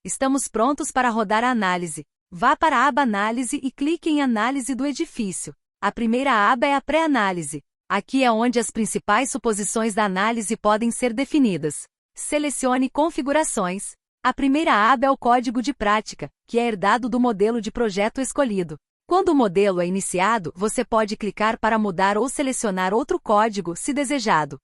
Estamos prontos para rodar a análise. Vá para a aba Análise e clique em Análise do edifício. A primeira aba é a pré-análise. Aqui é onde as principais suposições da análise podem ser definidas. Selecione Configurações. A primeira aba é o código de prática, que é herdado do modelo de projeto escolhido. Quando o modelo é iniciado, você pode clicar para mudar ou selecionar outro código, se desejado.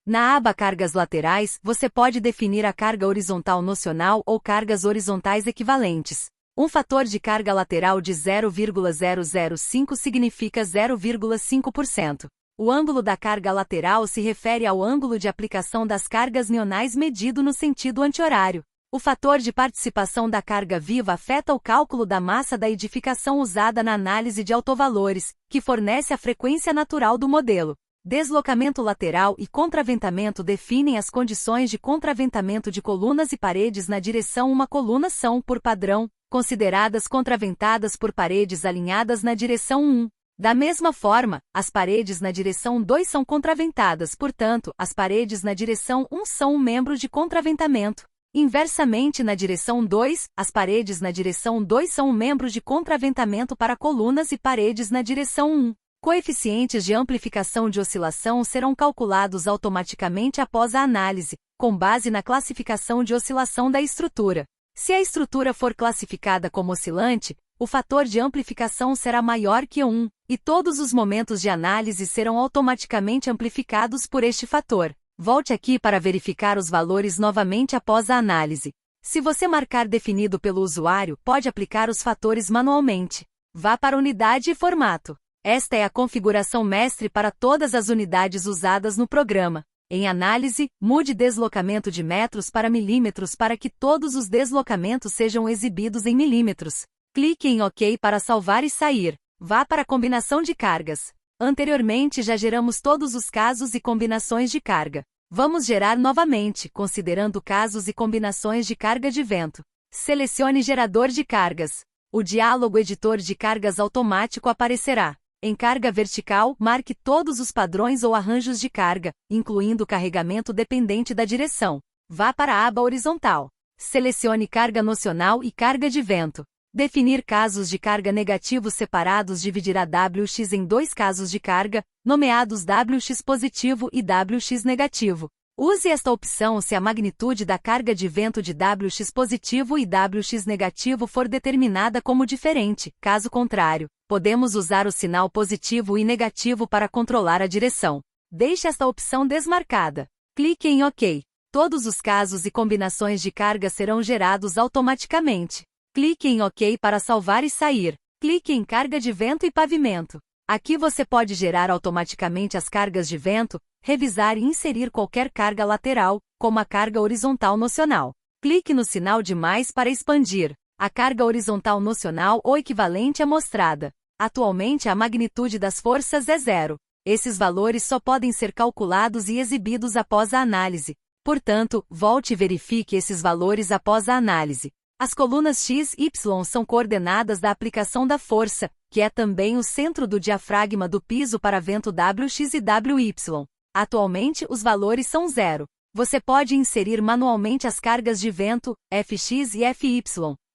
Na aba Cargas Laterais, você pode definir a carga horizontal nocional ou cargas horizontais equivalentes. Um fator de carga lateral de 0,005 significa 0,5%. O ângulo da carga lateral se refere ao ângulo de aplicação das cargas nionais medido no sentido anti-horário. O fator de participação da carga viva afeta o cálculo da massa da edificação usada na análise de autovalores, que fornece a frequência natural do modelo. Deslocamento lateral e contraventamento definem as condições de contraventamento de colunas e paredes na direção uma coluna são, por padrão, consideradas contraventadas por paredes alinhadas na direção 1. Da mesma forma, as paredes na direção 2 são contraventadas, portanto, as paredes na direção 1 são um membro de contraventamento. Inversamente, na direção 2, as paredes na direção 2 são um membro de contraventamento para colunas e paredes na direção 1. Coeficientes de amplificação de oscilação serão calculados automaticamente após a análise, com base na classificação de oscilação da estrutura. Se a estrutura for classificada como oscilante, o fator de amplificação será maior que 1, e todos os momentos de análise serão automaticamente amplificados por este fator. Volte aqui para verificar os valores novamente após a análise. Se você marcar definido pelo usuário, pode aplicar os fatores manualmente. Vá para Unidade e Formato. Esta é a configuração mestre para todas as unidades usadas no programa. Em Análise, mude deslocamento de metros para milímetros para que todos os deslocamentos sejam exibidos em milímetros. Clique em OK para salvar e sair. Vá para a Combinação de cargas. Anteriormente já geramos todos os casos e combinações de carga. Vamos gerar novamente, considerando casos e combinações de carga de vento. Selecione Gerador de cargas. O diálogo Editor de cargas automático aparecerá. Em carga vertical, marque todos os padrões ou arranjos de carga, incluindo carregamento dependente da direção. Vá para a aba horizontal. Selecione carga nocional e carga de vento. Definir casos de carga negativos separados dividirá WX em dois casos de carga, nomeados WX positivo e WX negativo. Use esta opção se a magnitude da carga de vento de WX positivo e WX negativo for determinada como diferente. Caso contrário, podemos usar o sinal positivo e negativo para controlar a direção. Deixe esta opção desmarcada. Clique em OK. Todos os casos e combinações de carga serão gerados automaticamente. Clique em OK para salvar e sair. Clique em Carga de vento e pavimento. Aqui você pode gerar automaticamente as cargas de vento, revisar e inserir qualquer carga lateral, como a carga horizontal nocional. Clique no sinal de mais para expandir. A carga horizontal nocional ou equivalente é mostrada. Atualmente a magnitude das forças é 0. Esses valores só podem ser calculados e exibidos após a análise. Portanto, volte e verifique esses valores após a análise. As colunas X e Y são coordenadas da aplicação da força, que é também o centro do diafragma do piso para vento WX e WY. Atualmente, os valores são 0. Você pode inserir manualmente as cargas de vento, Fx e Fy,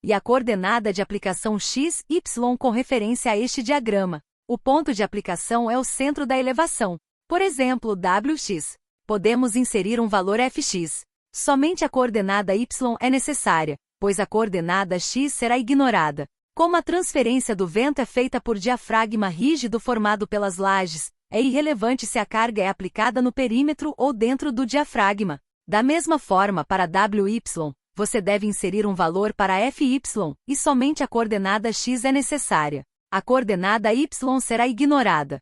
e a coordenada de aplicação X, Y com referência a este diagrama. O ponto de aplicação é o centro da elevação. Por exemplo, Wx. Podemos inserir um valor Fx. Somente a coordenada Y é necessária, pois a coordenada X será ignorada. Como a transferência do vento é feita por diafragma rígido formado pelas lajes, é irrelevante se a carga é aplicada no perímetro ou dentro do diafragma. Da mesma forma, para WY, você deve inserir um valor para Fy, e somente a coordenada X é necessária. A coordenada Y será ignorada.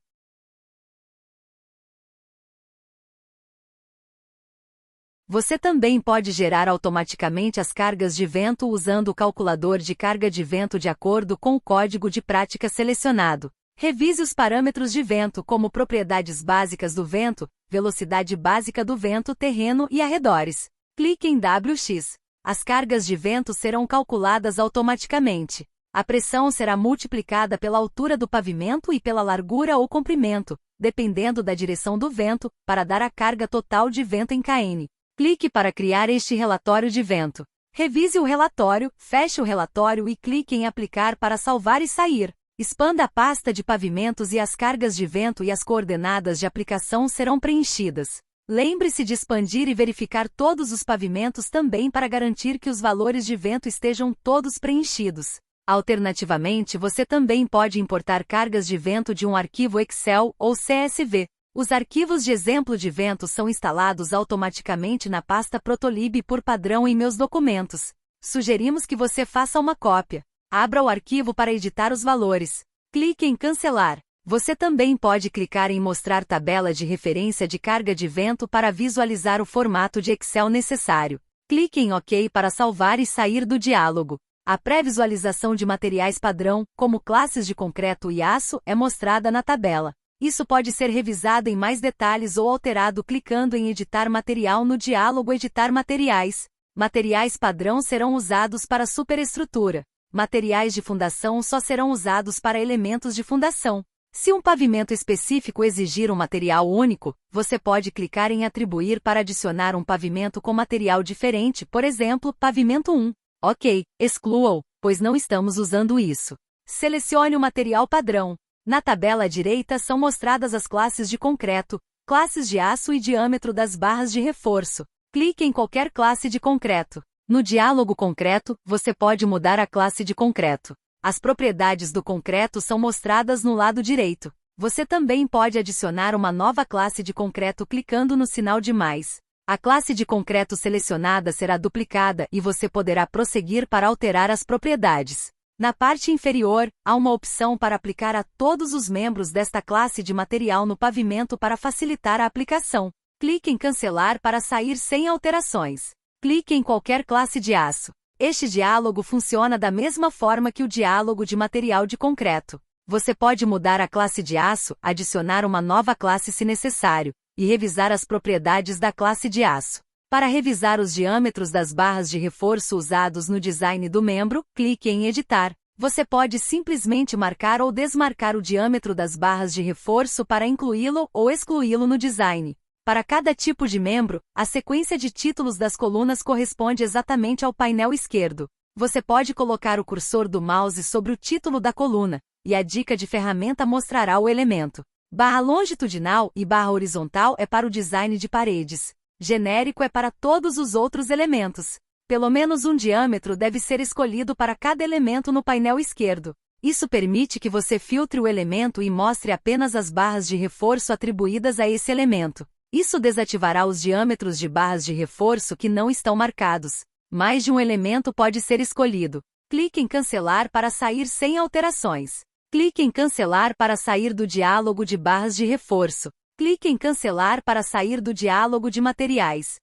Você também pode gerar automaticamente as cargas de vento usando o calculador de carga de vento de acordo com o código de prática selecionado. Revise os parâmetros de vento como propriedades básicas do vento, velocidade básica do vento terreno e arredores. Clique em WX. As cargas de vento serão calculadas automaticamente. A pressão será multiplicada pela altura do pavimento e pela largura ou comprimento, dependendo da direção do vento, para dar a carga total de vento em kN. Clique para criar este relatório de vento. Revise o relatório, feche o relatório e clique em Aplicar para salvar e sair. Expanda a pasta de pavimentos e as cargas de vento e as coordenadas de aplicação serão preenchidas. Lembre-se de expandir e verificar todos os pavimentos também para garantir que os valores de vento estejam todos preenchidos. Alternativamente, você também pode importar cargas de vento de um arquivo Excel ou CSV. Os arquivos de exemplo de vento são instalados automaticamente na pasta Protolib por padrão em Meus documentos. Sugerimos que você faça uma cópia. Abra o arquivo para editar os valores. Clique em Cancelar. Você também pode clicar em Mostrar tabela de referência de carga de vento para visualizar o formato de Excel necessário. Clique em OK para salvar e sair do diálogo. A pré-visualização de materiais padrão, como classes de concreto e aço, é mostrada na tabela. Isso pode ser revisado em mais detalhes ou alterado clicando em Editar material no diálogo Editar materiais. Materiais padrão serão usados para superestrutura. Materiais de fundação só serão usados para elementos de fundação. Se um pavimento específico exigir um material único, você pode clicar em Atribuir para adicionar um pavimento com material diferente, por exemplo, pavimento 1. OK, exclua-o, pois não estamos usando isso. Selecione o material padrão. Na tabela à direita são mostradas as classes de concreto, classes de aço e diâmetro das barras de reforço. Clique em qualquer classe de concreto. No diálogo concreto, você pode mudar a classe de concreto. As propriedades do concreto são mostradas no lado direito. Você também pode adicionar uma nova classe de concreto clicando no sinal de mais. A classe de concreto selecionada será duplicada e você poderá prosseguir para alterar as propriedades. Na parte inferior, há uma opção para aplicar a todos os membros desta classe de material no pavimento para facilitar a aplicação. Clique em Cancelar para sair sem alterações. Clique em qualquer classe de aço. Este diálogo funciona da mesma forma que o diálogo de material de concreto. Você pode mudar a classe de aço, adicionar uma nova classe se necessário, e revisar as propriedades da classe de aço. Para revisar os diâmetros das barras de reforço usados no design do membro, clique em Editar. Você pode simplesmente marcar ou desmarcar o diâmetro das barras de reforço para incluí-lo ou excluí-lo no design. Para cada tipo de membro, a sequência de títulos das colunas corresponde exatamente ao painel esquerdo. Você pode colocar o cursor do mouse sobre o título da coluna, e a dica de ferramenta mostrará o elemento. Barra longitudinal e barra horizontal é para o design de paredes. Genérico é para todos os outros elementos. Pelo menos um diâmetro deve ser escolhido para cada elemento no painel esquerdo. Isso permite que você filtre o elemento e mostre apenas as barras de reforço atribuídas a esse elemento. Isso desativará os diâmetros de barras de reforço que não estão marcados. Mais de um elemento pode ser escolhido. Clique em Cancelar para sair sem alterações. Clique em Cancelar para sair do diálogo de barras de reforço. Clique em Cancelar para sair do diálogo de materiais.